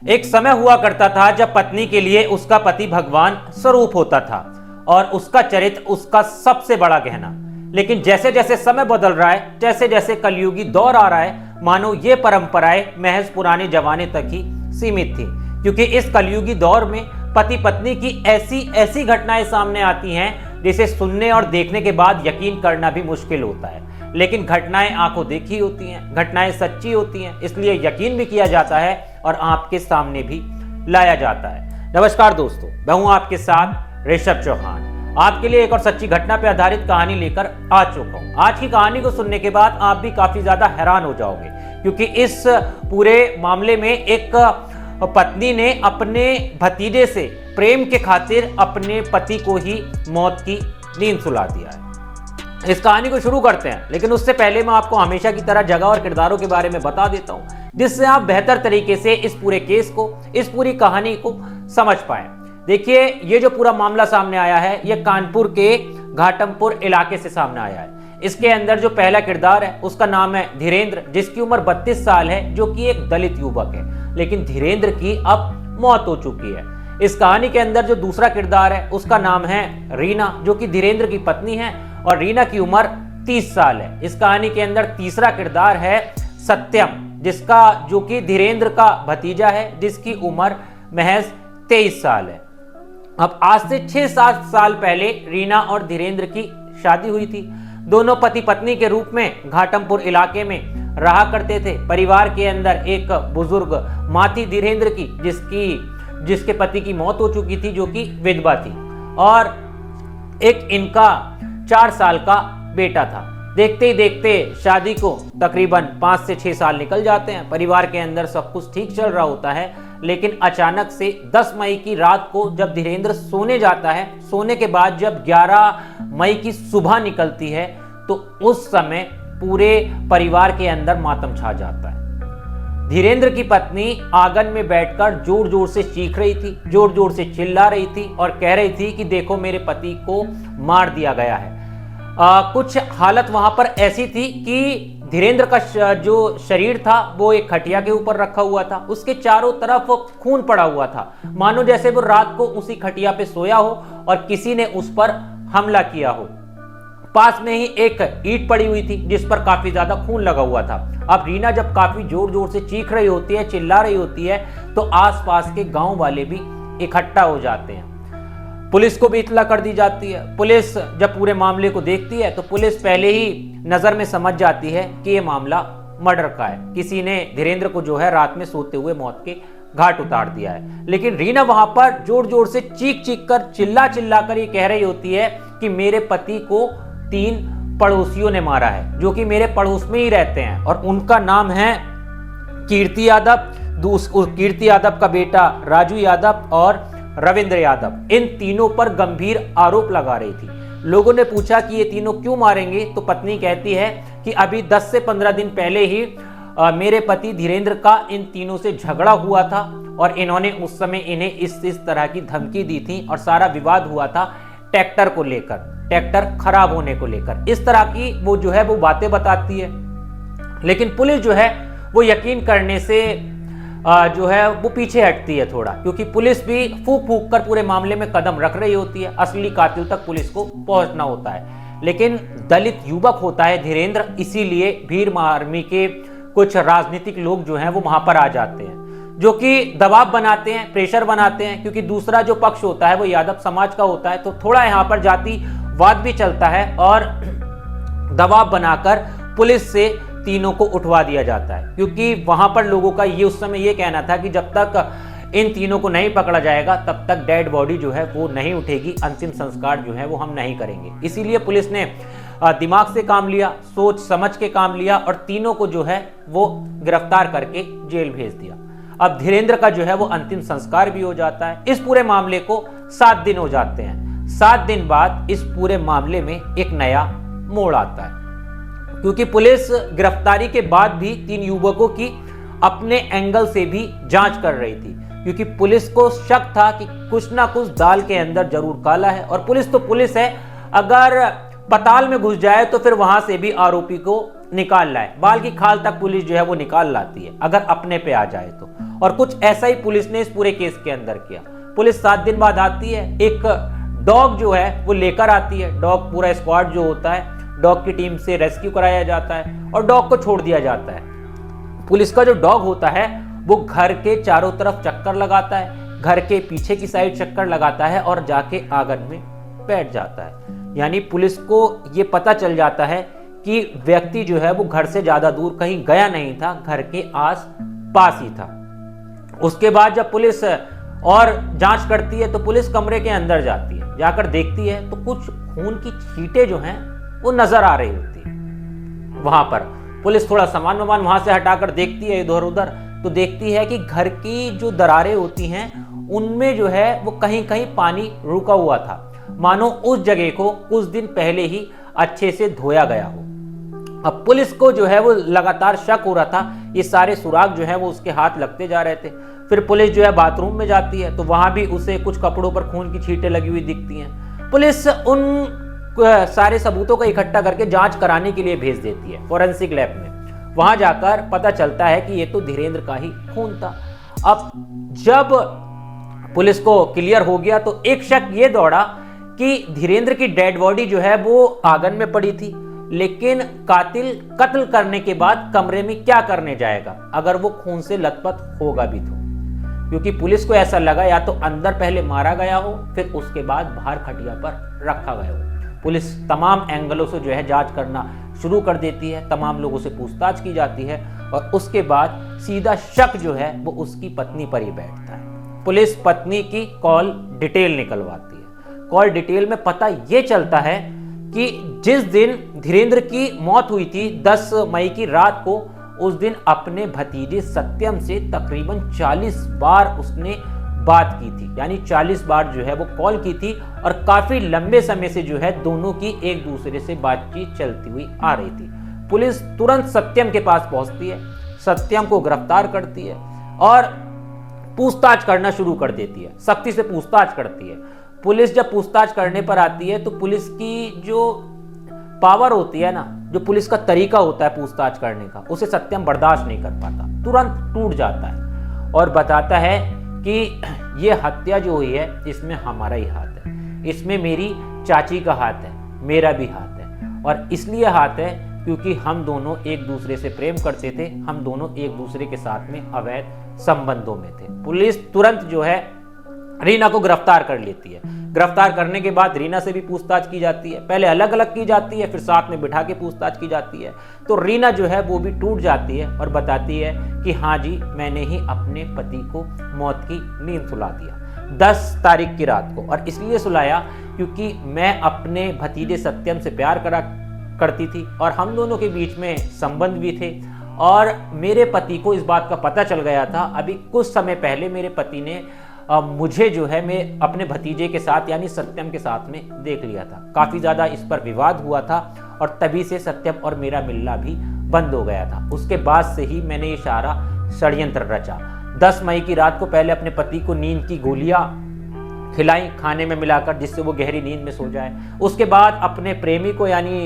एक समय हुआ करता था जब पत्नी के लिए उसका पति भगवान स्वरूप होता था और उसका चरित्र उसका सबसे बड़ा गहना। लेकिन जैसे जैसे समय बदल रहा है, जैसे जैसे कलयुगी दौर आ रहा है, मानो ये परंपराएं महज पुराने जमाने तक ही सीमित थी। क्योंकि इस कलयुगी दौर में पति पत्नी की ऐसी ऐसी घटनाएं सामने आती हैं जिसे सुनने और देखने के बाद यकीन करना भी मुश्किल होता है। लेकिन घटनाएं आंखों देखी होती हैं, घटनाएं सच्ची होती हैं, इसलिए यकीन भी किया जाता है और आपके सामने भी लाया जाता है। नमस्कार दोस्तों, मैं हूं आपके साथ ऋषभ चौहान। आपके लिए एक और सच्ची घटना पर आधारित कहानी लेकर आ चुका हूं। आज की कहानी को सुनने के बाद आप भी काफी ज्यादा हैरान हो जाओगे, क्योंकि इस पूरे मामले में एक पत्नी ने अपने भतीजे से प्रेम के खातिर अपने पति को ही मौत की नींद सुला दिया है। इस कहानी को शुरू करते हैं, लेकिन उससे पहले मैं आपको हमेशा की तरह जगह और किरदारों के बारे में बता देता हूं, जिससे आप बेहतर तरीके से इस पूरे केस को, इस पूरी कहानी को समझ पाए। देखिए, ये जो पूरा मामला सामने आया है, ये कानपुर के घाटमपुर इलाके से सामने आया है। इसके अंदर जो पहला किरदार है उसका नाम है धीरेंद्र, जिसकी उम्र 32 साल है, जो कि एक दलित युवक है। लेकिन धीरेंद्र की अब मौत हो चुकी है। इस कहानी के अंदर जो दूसरा किरदार है उसका नाम है रीना, जो कि धीरेंद्र की पत्नी है और रीना की उम्र 30 साल है। इस कहानी के अंदर तीसरा किरदार है सत्यम, जो कि धीरेंद्र का भतीजा है, जिसकी उम्र महज 23 साल है। अब आज से 6-7 साल पहले रीना और धीरेंद्र की शादी हुई थी। दोनों पति पत्नी के रूप में घाटमपुर इलाके में रहा करते थे। परिवार के अंदर एक बुजुर्ग मां थी धीरेंद्र की, जिसके पति की मौत हो चुकी थी, जो कि विधवा थी, और एक इनका 4 साल का बेटा था। देखते ही देखते शादी को तकरीबन 5 से 6 साल निकल जाते हैं। परिवार के अंदर सब कुछ ठीक चल रहा होता है, लेकिन अचानक से 10 मई की रात को जब धीरेंद्र सोने जाता है, सोने के बाद जब 11 मई की सुबह निकलती है, तो उस समय पूरे परिवार के अंदर मातम छा जाता है। धीरेंद्र की पत्नी आंगन में बैठकर जोर जोर से चीख रही थी, जोर जोर से चिल्ला रही थी और कह रही थी कि देखो, मेरे पति को मार दिया गया है। कुछ हालत वहां पर ऐसी थी कि धीरेंद्र का जो शरीर था वो एक खटिया के ऊपर रखा हुआ था, उसके चारों तरफ खून पड़ा हुआ था, मानो जैसे वो रात को उसी खटिया पे सोया हो और किसी ने उस पर हमला किया हो। पास में ही एक ईंट पड़ी हुई थी जिस पर काफी ज्यादा खून लगा हुआ था। अब रीना जब काफी जोर जोर से चीख रही होती है, चिल्ला रही होती है, तो आसपास के गांव वाले भी इकट्ठा हो जाते हैं। पुलिस को भी इत्तला कर दी जाती है। पुलिस जब पूरे मामले को देखती है तो पुलिस पहले ही नजर में समझ जाती है कि यह मामला मर्डर का है। किसी ने धीरेंद्र को जो है रात में सोते हुए मौत के घाट उतार दिया है। लेकिन रीना वहां पर जोर जोर से चीख चीख कर, चिल्ला चिल्ला कर ये कह रही होती है कि मेरे पति को 3 पड़ोसियों ने मारा है, जो कि मेरे पड़ोस में ही रहते हैं, और उनका नाम है कीर्ति यादव, कीर्ति यादव का बेटा राजू यादव और रविंद्र यादव। इन तीनों पर गंभीर आरोप लगा रही थी। लोगों ने पूछा कि ये तीनों क्यों मारेंगे, तो पत्नी कहती है कि अभी 10 से 15 दिन पहले ही मेरे पति धीरेंद्र का इन तीनों से झगड़ा हुआ था और इन्होंने उस समय इन्हें इस तरह की धमकी दी थी, और सारा विवाद हुआ था ट्रैक्टर को लेकर, ट्रैक्टर खराब होने को लेकर। इस तरह की वो जो है वो बातें बताती है। लेकिन पुलिस जो है वो यकीन करने से जो है वो पीछे हटती है थोड़ा, क्योंकि पुलिस भी फूक फूक कर पूरे मामले में कदम रख रही होती है। असली कातिल तक पुलिस को पहुंचना होता है। लेकिन दलित युवक होता है धीरेंद्र, इसीलिए भीड़ आर्मी के कुछ राजनीतिक लोग जो हैं वो वहां पर आ जाते हैं, जो कि दबाव बनाते हैं, प्रेशर बनाते हैं, क्योंकि दूसरा जो पक्ष होता है वो यादव समाज का होता है। तो थोड़ा यहाँ पर जातिवाद भी चलता है और दबाव बनाकर पुलिस से तीनों को उठवा दिया जाता है, क्योंकि वहां पर लोगों का ये उस समय ये कहना था कि जब तक इन तीनों को नहीं पकड़ा जाएगा तब तक डेड बॉडी जो है वो नहीं उठेगी, अंतिम संस्कार जो है वो हम नहीं करेंगे। इसीलिए पुलिस ने दिमाग से काम लिया, सोच समझ के काम लिया और तीनों को जो है वो गिरफ्तार करके जेल भेज दिया। अब धीरेंद्र का जो है वो अंतिम संस्कार भी हो जाता है। इस पूरे मामले को 7 दिन हो जाते हैं। 7 दिन बाद इस पूरे मामले में एक नया मोड़ आता है, क्योंकि पुलिस गिरफ्तारी के बाद भी 3 युवकों की अपने एंगल से भी जांच कर रही थी, क्योंकि पुलिस को शक था कि कुछ ना कुछ दाल के अंदर जरूर काला है। और पुलिस तो पुलिस है, अगर पताल में घुस जाए तो फिर वहां से भी आरोपी को निकाल लाए, बाल की खाल तक पुलिस जो है वो निकाल लाती है अगर अपने पे आ जाए तो। और कुछ ऐसा ही पुलिस ने इस पूरे केस के अंदर किया। पुलिस 7 दिन बाद आती है, एक डॉग जो है वो लेकर आती है। डॉग पूरा स्क्वाड जो होता है, डॉग की टीम से रेस्क्यू कराया जाता है और डॉग को छोड़ दिया जाता है। पुलिस का जो डॉग होता है वो घर के चारों तरफ चक्कर लगाता है, घर के पीछे की साइड चक्कर लगाता है और जाके आंगन में बैठ जाता है। यानी पुलिस को ये पता चल जाता है कि व्यक्ति जो है वो घर से ज्यादा दूर कहीं गया नहीं था, घर के आस पास ही था। उसके बाद जब पुलिस और जांच करती है तो पुलिस कमरे के अंदर जाती है, जाकर देखती है तो कुछ खून की छींटें जो हैं वो नजर आ रही होती है। वहां पर पुलिस थोड़ा सामान वहां से हटाकर देखती है इधर उधर, तो देखती है कि घर की जो दरारें होती हैं उनमें जो है वो कहीं कहीं पानी रुका हुआ था, मानो उस जगह को कुछ दिन पहले ही अच्छे से धोया गया हो। अब पुलिस को जो है वो लगातार शक हो रहा था, ये सारे सुराग जो है वो उसके हाथ लगते जा रहे थे। फिर पुलिस जो है बाथरूम में जाती है तो वहां भी उसे कुछ कपड़ों पर खून की छींटें लगी हुई दिखती हैं। पुलिस उन सारे सबूतों को इकट्ठा करके जांच कराने के लिए भेज देती है फोरेंसिक लैब में। वहां जाकर पता चलता है कि ये तो धीरेन्द्र का ही खून था। अब जब पुलिस को क्लियर हो गया तो एक शक ये दौड़ा कि धीरेन्द्र की डेड बॉडी जो है वो आंगन में पड़ी थी, लेकिन कातिल कत्ल करने के बाद कमरे में क्या करने जाएगा अगर वो खून से लथपथ होगा भी तो। क्योंकि पुलिस को ऐसा लगा या तो अंदर पहले मारा गया हो, फिर उसके बाद बाहर खटिया पर रखा गया हो। पुलिस तमाम एंगलों से जो है जांच करना शुरू कर देती है, तमाम लोगों से पूछताछ की जाती है और उसके बाद सीधा शक जो है वो उसकी पत्नी पर ही बैठता है। पुलिस पत्नी की कॉल डिटेल निकलवाती है। कॉल डिटेल में पता ये चलता है कि जिस दिन धीरेन्द्र की मौत हुई थी 10 मई की रात को, उस दिन अपने भतीजे सत्यम से तकरीबन 40 बार उसने बात की थी, यानी 40 बार जो है वो कॉल की थी और काफी लंबे समय से जो है दोनों की एक दूसरे से बातचीत चलती हुई आ रही थी। पुलिस तुरंत सत्यम के पास पहुंचती है, सत्यम को गिरफ्तार करती है और पूछताछ करना शुरू कर देती है, सख्ती से पूछताछ करती है। पुलिस जब पूछताछ करने पर आती है तो पुलिस की जो पावर होती है ना, जो पुलिस का तरीका होता है पूछताछ करने का, उसे सत्यम बर्दाश्त नहीं कर पाता, तुरंत टूट जाता है और बताता है कि ये हत्या जो हुई है इसमें हमारा ही हाथ है, इसमें मेरी चाची का हाथ है, मेरा भी हाथ है। और इसलिए हाथ है क्योंकि हम दोनों एक दूसरे से प्रेम करते थे, हम दोनों एक दूसरे के साथ में अवैध संबंधों में थे। पुलिस तुरंत जो है रीना को गिरफ्तार कर लेती है। गिरफ्तार करने के बाद रीना से भी पूछताछ की जाती है, पहले अलग अलग की जाती है, फिर साथ में बिठा के पूछताछ की जाती है। तो रीना जो है वो भी टूट जाती है और बताती है कि हाँ जी, मैंने ही अपने पति को मौत की नींद सुला दिया 10 तारीख की रात को, और इसलिए सुलाया क्योंकि मैं अपने भतीजे सत्यम से प्यार करती थी और हम दोनों के बीच में संबंध भी थे और मेरे पति को इस बात का पता चल गया था। अभी कुछ समय पहले मेरे पति ने मुझे जो है मैं अपने भतीजे के साथ यानी सत्यम के साथ में देख लिया था। काफी ज्यादा इस पर विवाद हुआ था और तभी से सत्यम और मेरा मिलना भी बंद हो गया था। उसके बाद से ही मैंने ये सारा षड्यंत्र रचा। 10 मई की रात को पहले अपने पति को नींद की गोलियां खिलाई खाने में मिलाकर, जिससे वो गहरी नींद में सो जाए। उसके बाद अपने प्रेमी को यानी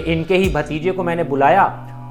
इनके ही भतीजे को मैंने बुलाया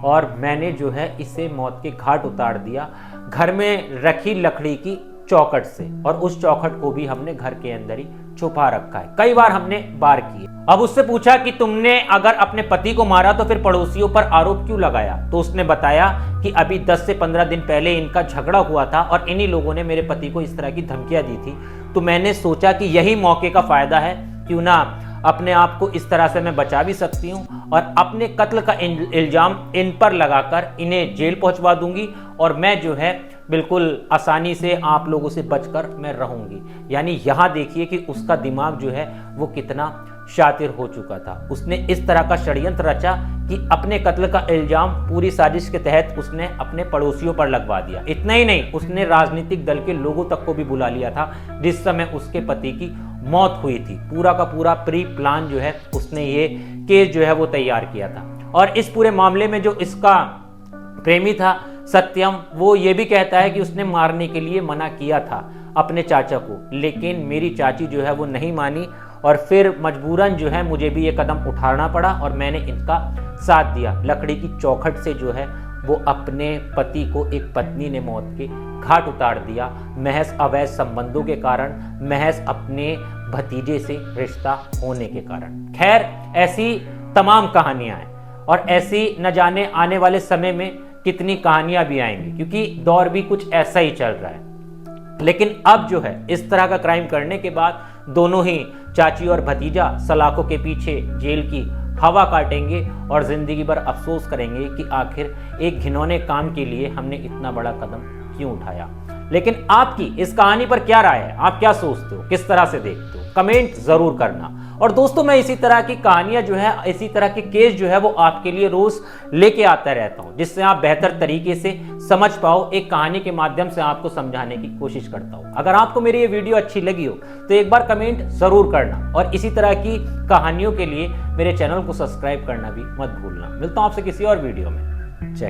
और मैंने जो है इसे मौत के घाट उतार दिया, घर में रखी लकड़ी की चौखट से, और उस चौखट को भी हमने घर के अंदर ही छुपा रखा है। कई बार हमने वार किए। अब उससे पूछा कि तुमने अगर अपने पति को मारा तो फिर पड़ोसियों पर आरोप क्यों लगाया? तो उसने बताया कि अभी 10 से 15 दिन पहले इनका झगड़ा हुआ था और इन्हीं लोगों ने मेरे पति को इस तरह की धमकियां दी थी, तो मैंने सोचा कि यही मौके का फायदा है, क्यों ना अपने आप को इस तरह से मैं बचा भी सकती हूँ और अपने कत्ल का इल्जाम इन पर लगाकर इन्हें जेल पहुंचवा दूंगी और मैं जो है बिल्कुल आसानी से आप लोगों से बचकर मैं रहूंगी। यानी यहाँ देखिए कि उसका दिमाग जो है वो कितना शातिर हो चुका था। उसने इस तरह का षड्यंत्र रचा कि अपने कत्ल का इल्जाम पूरी साजिश के तहत उसने अपने पड़ोसियों पर लगवा दिया। इतना ही नहीं, उसने राजनीतिक दल के लोगों तक को भी बुला लिया था जिस समय उसके पति की मौत हुई थी। पूरा का पूरा प्री प्लान जो है उसने ये केस जो है वो तैयार किया था। और इस पूरे मामले में जो इसका प्रेमी था सत्यम, वो ये भी कहता है कि उसने मारने के लिए मना किया था अपने चाचा को, लेकिन मेरी चाची जो है वो नहीं मानी और फिर मजबूरन जो है मुझे भी ये कदम उठाना पड़ा और मैंने इनका साथ दिया। लकड़ी की चौखट से जो है वो अपने पति को एक पत्नी ने मौत के घाट उतार दिया, महज अवैध संबंधों के कारण, महज अपने भतीजे से रिश्ता होने के कारण। खैर, ऐसी तमाम कहानियां हैं और ऐसी न जाने आने वाले समय में कितनी कहानियां भी आएंगी, क्योंकि दौर भी कुछ ऐसा ही चल रहा है। लेकिन अब जो है इस तरह का क्राइम करने के बाद दोनों ही चाची और भतीजा सलाखों के पीछे जेल की हवा काटेंगे और जिंदगी भर अफसोस करेंगे कि आखिर एक घिनौने काम के लिए हमने इतना बड़ा कदम क्यों उठाया। लेकिन आपकी इस कहानी पर क्या राय है? आप क्या सोचते हो, किस तरह से देखते हो? कमेंट जरूर करना। और दोस्तों, मैं इसी तरह की कहानियां जो है, इसी तरह के केस जो है वो आपके लिए रोज लेके आता रहता हूं, जिससे आप बेहतर तरीके से समझ पाओ। एक कहानी के माध्यम से आपको समझाने की कोशिश करता हूं। अगर आपको मेरी ये वीडियो अच्छी लगी हो तो एक बार कमेंट जरूर करना और इसी तरह की कहानियों के लिए मेरे चैनल को सब्सक्राइब करना भी मत भूलना। मिलता हूं आपसे किसी और वीडियो में। जय